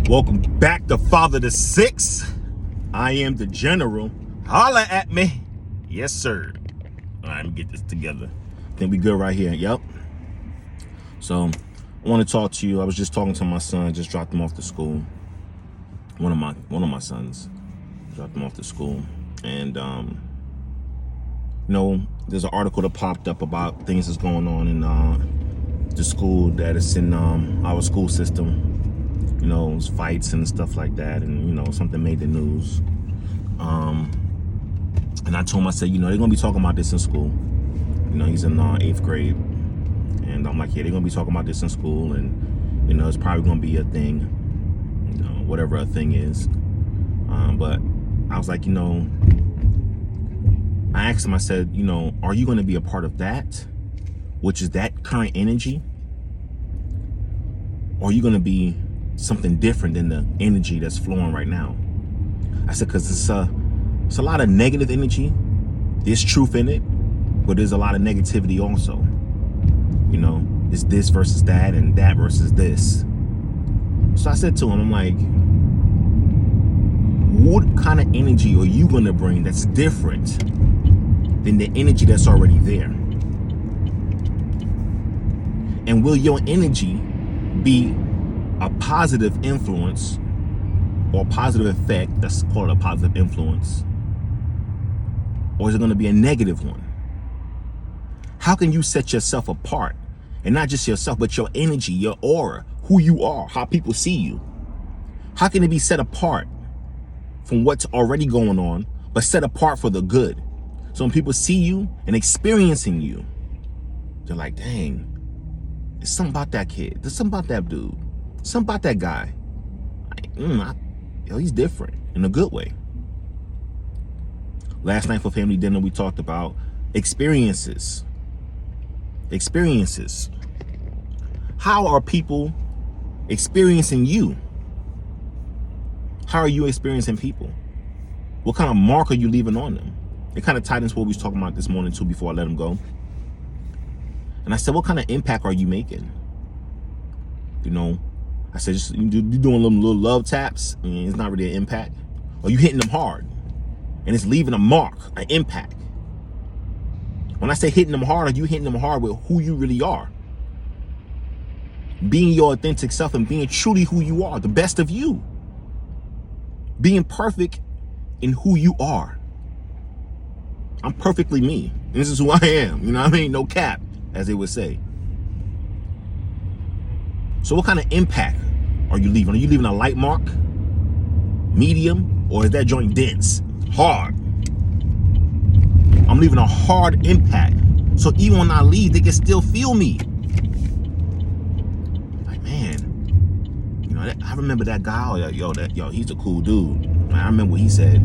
Welcome back to Father to Six. I am the General. Holla at me. Yes, sir. All right, let me get this together. I think we good right here. Yep. So I want to talk to you. I was just talking to my son. Just dropped him off to school. One of my sons dropped him off to school, and there's an article that popped up about things that's going on in the school that is in our school system. Fights and stuff like that, and something made the news. And I told him, I said, they're gonna be talking about this in school. He's in 8th grade, and I'm like, yeah, they're gonna be talking about this in school, and it's probably gonna be a thing, whatever a thing is. But I was like, I asked him, I said, are you gonna be a part of that, which is that current energy, or are you gonna be something different than the energy that's flowing right now? I said, because it's a lot of negative energy. There's truth in it, but there's a lot of negativity also. It's this versus that and that versus this. So I said to him, I'm like, what kind of energy are you going to bring that's different than the energy that's already there? And will your energy be a positive influence or positive effect? Let's call it a positive influence. Or is it going to be a negative one? How can you set yourself apart? And not just yourself, but your energy, your aura, who you are, how people see you. How can it be set apart from what's already going on, but set apart for the good? So when people see you and experiencing you, they're like, dang, there's something about that kid. There's something about that dude. Something about that guy. He's different in a good way. Last night for family dinner, we talked about experiences. Experiences. How are people experiencing you? How are you experiencing people? What kind of mark are you leaving on them? It kind of tied into what we was talking about this morning too before I let him go. And I said, what kind of impact are you making? I said, just you doing little love taps, and it's not really an impact. Or you hitting them hard, and it's leaving a mark, an impact. When I say hitting them hard, are you hitting them hard with who you really are? Being your authentic self and being truly who you are, the best of you. Being perfect in who you are. I'm perfectly me. This is who I am. You know what I mean? No cap, as they would say. So what kind of impact are you leaving? Are you leaving a light mark, medium, or is that joint dense, hard? I'm leaving a hard impact. So even when I leave, they can still feel me. Like, man, I remember that guy. He's a cool dude. I remember what he said.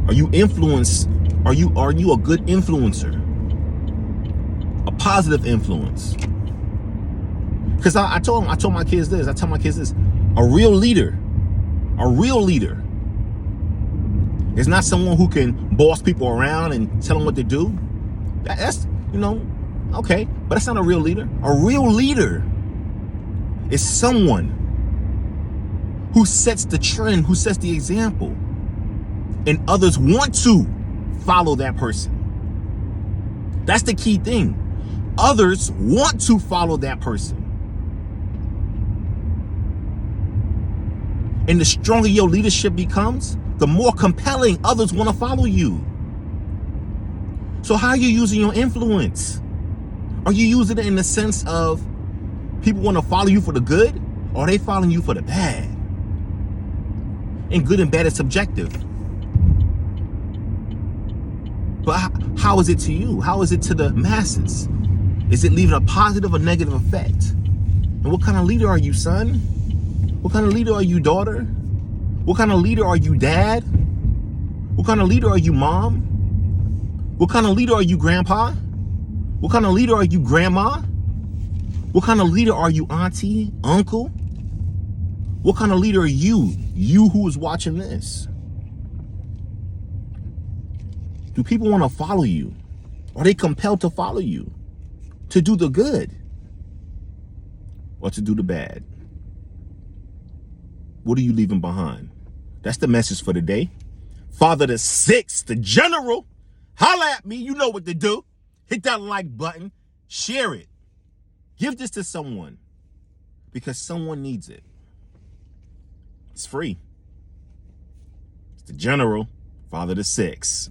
Are you influenced? Are you a good influencer? A positive influence? Because I told my kids this. I tell my kids this. A real leader is not someone who can boss people around and tell them what to do. That's, okay. But that's not a real leader. A real leader is someone who sets the trend, who sets the example, and others want to follow that person. That's the key thing. Others want to follow that person. And the stronger your leadership becomes, the more compelling others want to follow you. So how are you using your influence? Are you using it in the sense of people want to follow you for the good, or are they following you for the bad? And good and bad is subjective. But how is it to you? How is it to the masses? Is it leaving a positive or negative effect? And what kind of leader are you, son? What kind of leader are you, daughter? What kind of leader are you, dad? What kind of leader are you, mom? What kind of leader are you, grandpa? What kind of leader are you, grandma? What kind of leader are you, auntie, uncle? What kind of leader are you who is watching this? Do people want to follow you? Are they compelled to follow you? To do the good or to do the bad? What are you leaving behind? That's the message for today. Father the Six, the General. Holla at me. You know what to do. Hit that like button. Share it. Give this to someone because someone needs it. It's free. It's the General, Father the Six.